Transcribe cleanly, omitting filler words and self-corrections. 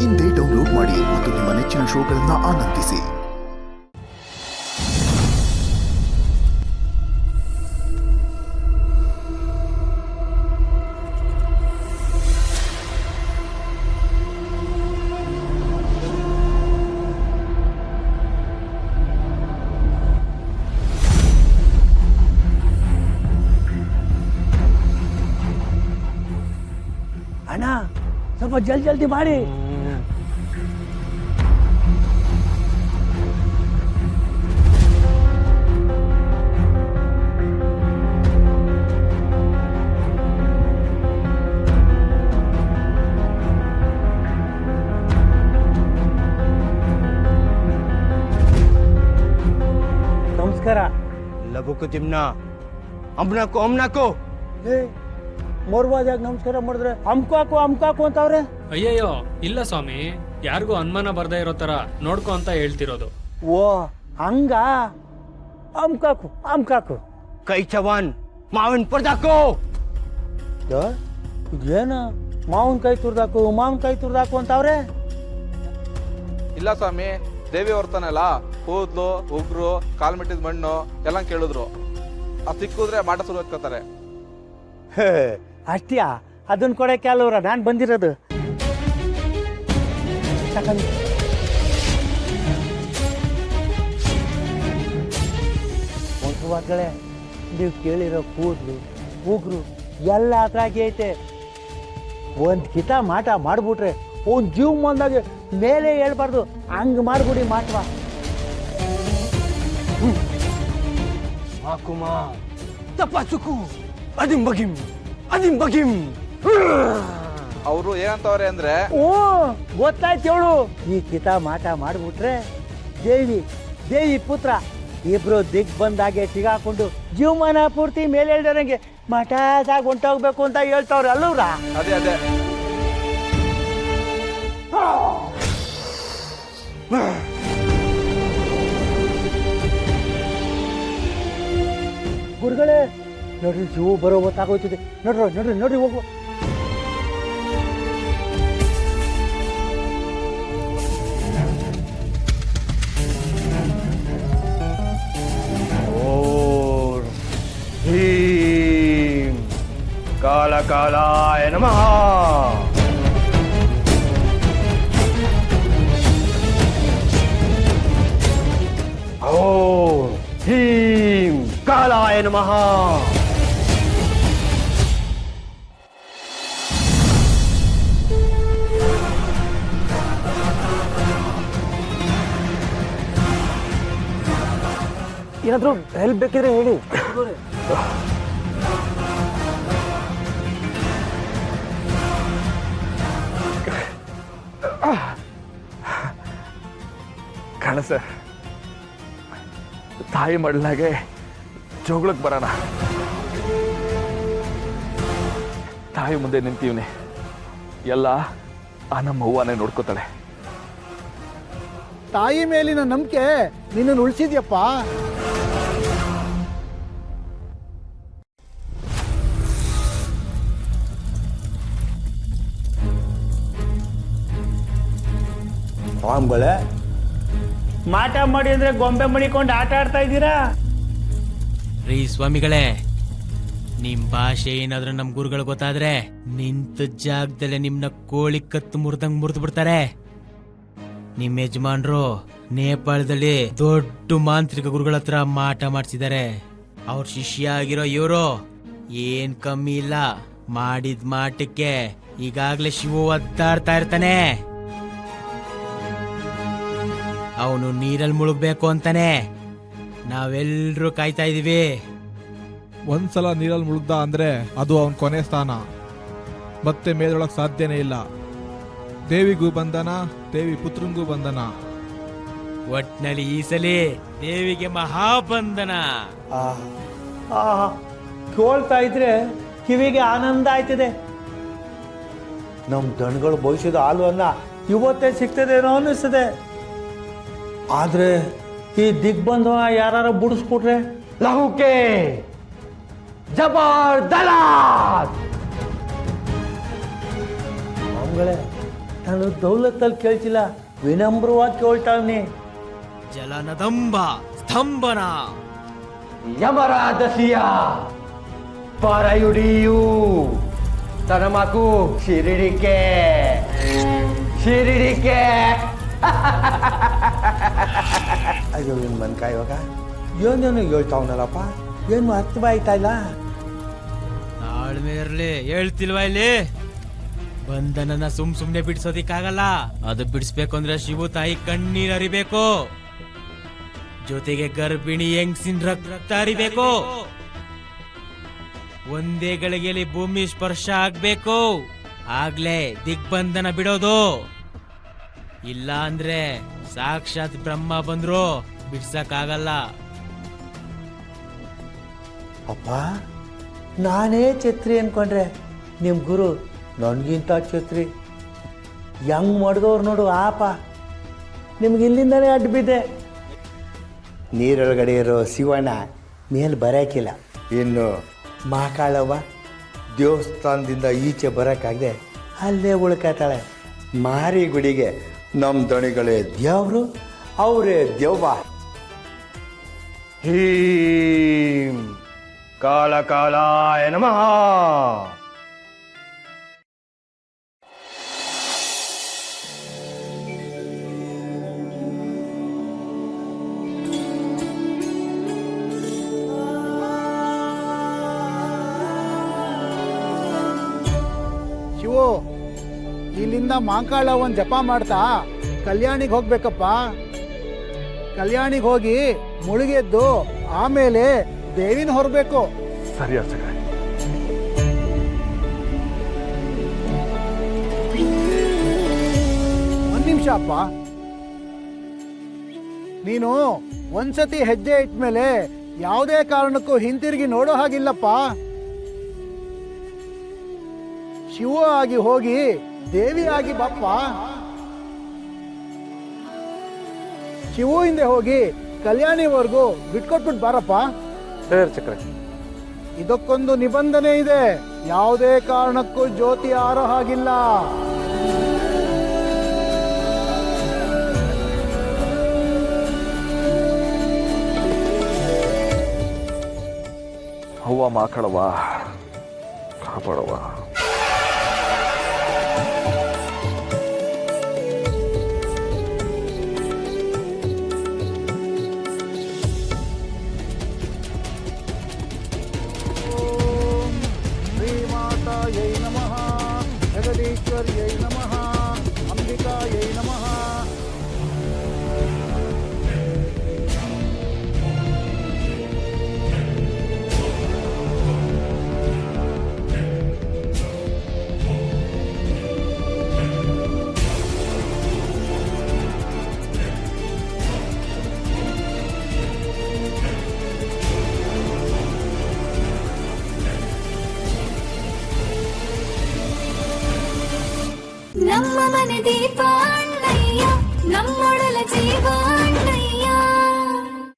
ಇಂದೇ ಡೌನ್ಲೋಡ್ ಮಾಡಿ ಮತ್ತು ನಿಮ್ಮ ನೆಚ್ಚಿನ ಶೋಗಳನ್ನು ಆನಂದಿಸಿ. ಅಣ್ಣ ಸ್ವಲ್ಪ ಜಲ್ದಿ ಮಾಡಿ. ನಮಸ್ಕಾರ. ಲಘುಕು ತಿಮ್ನ ಅಮ್ನಾಕೋ ಮೊರ್ವಾದಾಗ ನಮಸ್ಕಾರ ಮಾಡಿದ್ರೆ ಅಮ್ಕಾಕು ಅಂತವ್ರೆ. ಅಯ್ಯಯ್ಯೋ ಇಲ್ಲ ಸ್ವಾಮಿ, ಯಾರಿಗೂ ಅನುಮಾನ ಬರ್ದೇ ಇರೋ ತರ ನೋಡ್ಕೊ ಅಂತ ಹೇಳ್ತಿರೋದು. ಓ ಹಂಗ ಅಮ್ಕಾಕು ಕೈ ಚವಾನ್ ಮಾವಿನ ಪರ್ದಾಕೋ. ಇದೇನ ಮಾವನ್ ಕೈ ತುರ್ದಾಕು ಅಂತವ್ರೆ. ಇಲ್ಲ ಸ್ವಾಮಿ, ದೇವಿ ಹೊರ್ತಾನಲ್ಲ, ಕೂದ್ಲು ಉಗ್ರು ಕಾಲ್ ಮಿಟ್ಟಿದ ಮಣ್ಣು ಎಲ್ಲ ಕೇಳಿದ್ರು. ಅದು ಸಿಕ್ಕಿದ್ರೆ ಮಾಟ ಶುರು ಹಚ್ಕೋತಾರೆ. ಅಷ್ಟಿಯಾ? ಅದನ್ನ ಕೊಡಕ್ಕೆ ಅಲ್ವರ ನಾನು ಬಂದಿರೋದು. ಒಂದ್ಸವಾಗಲೇ ನೀವು ಕೇಳಿರೋ ಕೂದ್ಲು ಉಗ್ರು ಎಲ್ಲ ಅದ್ರಾಗೆ ಐತೆ. ಒಂದು ಹಿತ ಮಾಟ ಮಾಡ್ಬಿಟ್ರೆ ಒಂದು ಜೀವ ಬಂದಾಗ ಮೇಲೆ ಹೇಳ್ಬಾರ್ದು, ಹಂಗ್ ಮಾಡ್ಬಿಡಿ ಮಾಟವ. ಮಾಕುಮಾ ತಪಾಸುಕು ಅದಿಂ ಬಗಿಂ. ಅವರು ಏನಂತವ್ರೆ ಅಂದ್ರೆ, ಗೊತ್ತಾಯ್ತು ಹೇಳು. ಈ ಹಿತ ಮಾಟ ಮಾಡ್ಬಿಟ್ರೆ ದೇವಿ ಪುತ್ರ ಇಬ್ರು ಬಂದಾಗೆ ಸಿಗಾಕೊಂಡು ಜೀವಮಾನ ಪೂರ್ತಿ ಮೇಲೆ ಹೇಳ್ದರಂಗೆ ಮಠದಾಗ ಹೊಂಟೋಗ್ಬೇಕು ಅಂತ ಹೇಳ್ತಾವ್ರೆ ಅಲ್ಲವ್ರ. ಅದೇ ಗುರುಗಳೇ ನೋಡ್ರಿ, ಜೀವ ಬರೋ ಗೊತ್ತಾಗೋಯ್ತದೆ. ನೋಡ್ರಿ ಹೋಗುವ. ಹೀಂ ಕಾಲಾಯ ನಮಃ. ಓಂ ಹೀಂ ಕಾಲಾಯ ನಮಃ. ಏನಾದ್ರು ಹೆಲ್ಪ್ ಬೇಕಿದ್ರೆ ಹೇಳಿ. ಕಾಣಸ ತಾಯಿ ಮಡ್ಲಾಗೆ ಜೋಗ್ಳಕ್ ಬರೋಣ. ತಾಯಿ ಮುಂದೆ ನಿಂತೀವ್ನಿ, ಎಲ್ಲ ಆ ನಮ್ಮ ಅವ್ವನೇ ನೋಡ್ಕೋತಾಳೆ. ತಾಯಿ ಮೇಲಿನ ನಂಬಿಕೆ ನಿನ್ನನ್ನು ಉಳಿಸಿದ್ಯಪ್ಪ. ಸ್ವಾಮಿಗಳೇ, ಮಾಟ ಮಾಡಿ ಅಂದ್ರೆ ಗೊಂಬೆ ಮಡಿಕೊಂಡು ಆಟ ಆಡ್ತಾ ಇದ್ದೀರಾ? ರೀ ಸ್ವಾಮಿಗಳೇ, ನಿಮ್ ಭಾಷೆ ಏನಾದ್ರೂ ನಮ್ ಗುರುಗಳು ಗೊತ್ತಾದ್ರೆ ನಿಂತ ಜಾಗದಲ್ಲೇ ನಿಮ್ನ ಕೋಳಿ ಕತ್ತು ಮುರಿದು ಬಿಡ್ತಾರೆ. ನಿಮ್ ಯಜಮಾನ್ರು ನೇಪಾಳದಲ್ಲಿ ದೊಡ್ಡ ಮಾಂತ್ರಿಕ ಗುರುಗಳ ಹತ್ರ ಮಾಟ ಮಾಡ್ಸಿದ್ದಾರೆ. ಅವ್ರ ಶಿಷ್ಯ ಆಗಿರೋ ಇವರು ಏನ್ ಕಮ್ಮಿ ಇಲ್ಲ. ಮಾಡಿದ ಮಾಟಕ್ಕೆ ಈಗಾಗ್ಲೇ ಶಿವ ಒದ್ದಾಡ್ತಾ ಇರ್ತಾನೆ. ಅವನು ನೀರಲ್ಲಿ ಮುಳುಗ್ಬೇಕು ಅಂತಾನೆ ನಾವೆಲ್ಲರೂ ಕಾಯ್ತಾ ಇದೀವಿ. ಒಂದ್ಸಲ ನೀರಲ್ಲಿ ಮುಳುಗ್ದ ಅಂದ್ರೆ ಅದು ಅವನ್ ಕೊನೆ ಸ್ಥಾನ, ಮತ್ತೆ ಮೇಲೊಳಗ್ ಸಾಧ್ಯನೇ ಇಲ್ಲ. ದೇವಿಗೂ ಬಂಧನ, ದೇವಿ ಪುತ್ರಂಗೂ ಬಂಧನ. ಒಟ್ನಲ್ಲಿ ಈ ಸಲಿ ದೇವಿಗೆ ಮಹಾಬಂಧನ. ಕೇಳ್ತಾ ಇದ್ರೆ ಕಿವಿಗೆ ಆನಂದ ಆಯ್ತದೆ. ನಮ್ ದಣಗಳು ಭವಿಷ್ಯದ ಹಾಲುವನ್ನ ಇವತ್ತೇ ಸಿಗ್ತದೇನೋ ಅನ್ನಿಸ್ತದೆ. ಆದ್ರೆ ಈ ದಿಗ್ಬಂಧನ ಯಾರು ಬಿಡಿಸ್ಬಿಟ್ರೆ ಲಹುಕೆ ಜಬರ್ದಲಾತ್. ಅವಗಳೇ ನಾನು ದೌಲತ್ತಲ್ಲಿ ಕೇಳ್ತಿಲ್ಲ, ವಿನಮ್ರವಾಗಿ ಕೇಳ್ತಾವ್ನಿ. ಜಲನದಂಬ ಸ್ತಂಭನ ಯಮರಾಜಸಿಯ ಪರಯುಡಿಯು ತನಮಕು ಶಿರಿಡಿಕೆ ಶಿರಿಡಿಕೆ. ಅಯ್ಯೋ ಇನ್ ಮನ್ಕ ಇವಾಗ ಏನೇನು ಹೇಳ್ತಾವನಲ್ಲಪ್ಪ, ಏನು ಅರ್ಥವಾಯ್ತಾ ಇಲ್ಲ. ತಾಳ್ಮೆ ಇರ್ಲಿ, ಹೇಳ್ತಿಲ್ವಾ ಇಲ್ಲಿ? ಬಂಧನನ ಸುಮ್ನೆ ಬಿಡ್ಸೋದಿಕ್ಕಾಗಲ್ಲ. ಅದು ಬಿಡಿಸ್ಬೇಕು ಅಂದ್ರೆ ಶಿವು ತಾಯಿ ಕಣ್ಣೀರ್ ಹರಿಬೇಕು, ಜೊತೆಗೆ ಗರ್ಭಿಣಿ ಹೆಂಗ್ಸಿನ ರಕ್ತ ಹರಿಬೇಕು, ಒಂದೇ ಗಳಿಗೆಯಲ್ಲಿ ಭೂಮಿ ಸ್ಪರ್ಶ ಆಗ್ಬೇಕು, ಆಗ್ಲೇ ದಿಗ್ಬಂಧನ ಬಿಡೋದು. ಇಲ್ಲ ಅಂದ್ರೆ ಸಾಕ್ಷಾತ್ ಬ್ರಹ್ಮ ಬಂದ್ರು ಬಿಡ್ಸಕ್ಕಾಗಲ್ಲ. ಅಪ್ಪ ನಾನೇ ಛತ್ರಿ ಅನ್ಕೊಂಡ್ರೆ ನಿಮ್ಮ ಗುರು ನನಗಿಂತ ಛತ್ರಿ. ಹೆಂಗ್ ಮಾಡಿದವ್ರು ನೋಡು ಆಪ, ನಿಮ್ಗೆ ಇಲ್ಲಿಂದನೇ ಅಡ್ಡ ಬಿದ್ದೆ. ನೀರೊಳಗಡೆ ಇರೋ ಶಿವಣ್ಣ ಮೇಲೆ ಬರೋಕ್ಕಿಲ್ಲ. ಇನ್ನು ಮಹಾಕಾಳವ್ವ ದೇವಸ್ಥಾನದಿಂದ ಈಚೆ ಬರೋಕ್ಕಾಗದೆ ಅಲ್ಲೇ ಉಳ್ಕತಾಳೆ. ಮಾರಿ ಗುಡಿಗೆ ನಮ್ಮ ದಣಿಗಳೇ ದೇವರು, ಅವರೇ ದೇವ್ವ. ಹೀಂ ಕಾಲ ಕಾಲಾಯ ನಮಃ. ಶಿವು, ಇಲ್ಲಿಂದ ಮಾಂಕಾಳವನ್ ಜಪ ಮಾಡ್ತಾ ಕಲ್ಯಾಣಿಗೆ ಹೋಗ್ಬೇಕಪ್ಪ. ಕಲ್ಯಾಣಿಗೆ ಹೋಗಿ ಮುಳುಗೆದ್ದು ಆಮೇಲೆ ದೇವಿನ ಹೊರಬೇಕು. ಸರಿ ಅರ್ಚಕರೇ. ಒಂದ್ ನಿಮಿಷ ಅಪ್ಪ, ನೀನು ಒಂದ್ಸತಿ ಹೆಜ್ಜೆ ಇಟ್ಮೇಲೆ ಯಾವುದೇ ಕಾರಣಕ್ಕೂ ಹಿಂತಿರುಗಿ ನೋಡೋ ಹಾಗಿಲ್ಲಪ್ಪ. ಶಿವ ಆಗಿ ಹೋಗಿ ದೇವಿ ಆಗಿ ಬಪ್ಪ. ಶಿವು ಹಿಂದೆ ಹೋಗಿ ಕಲ್ಯಾಣಿವರೆಗೂ ಬಿಟ್ಕೊಟ್ಬಿಟ್ಟು ಬಾರಪ್ಪ. ಸರಿ ಅರ್ಚಕ್ರೆ. ಇದಕ್ಕೊಂದು ನಿಬಂಧನೆ ಇದೆ, ಯಾವುದೇ ಕಾರಣಕ್ಕೂ ಜ್ಯೋತಿ ಆರೋ ಹಾಗಿಲ್ಲ. ಅವ್ವ ಮಾಕಳವ್ವ ಕಾಪಾಡವ್ವ. ಶ್ರೀಮಾತಾಯೈ ನಮಃ, ಜಗದೀಶ್ವರ್ಯೈ ನಮಃ, ಅಂಬಿಕಾಯೈ ನಮಃ. ನಮ್ಮ ಮನೆ ದೀಪ ಅಣ್ಣಯ್ಯ, ನಮ್ಮೊಡಲ ಜೀವ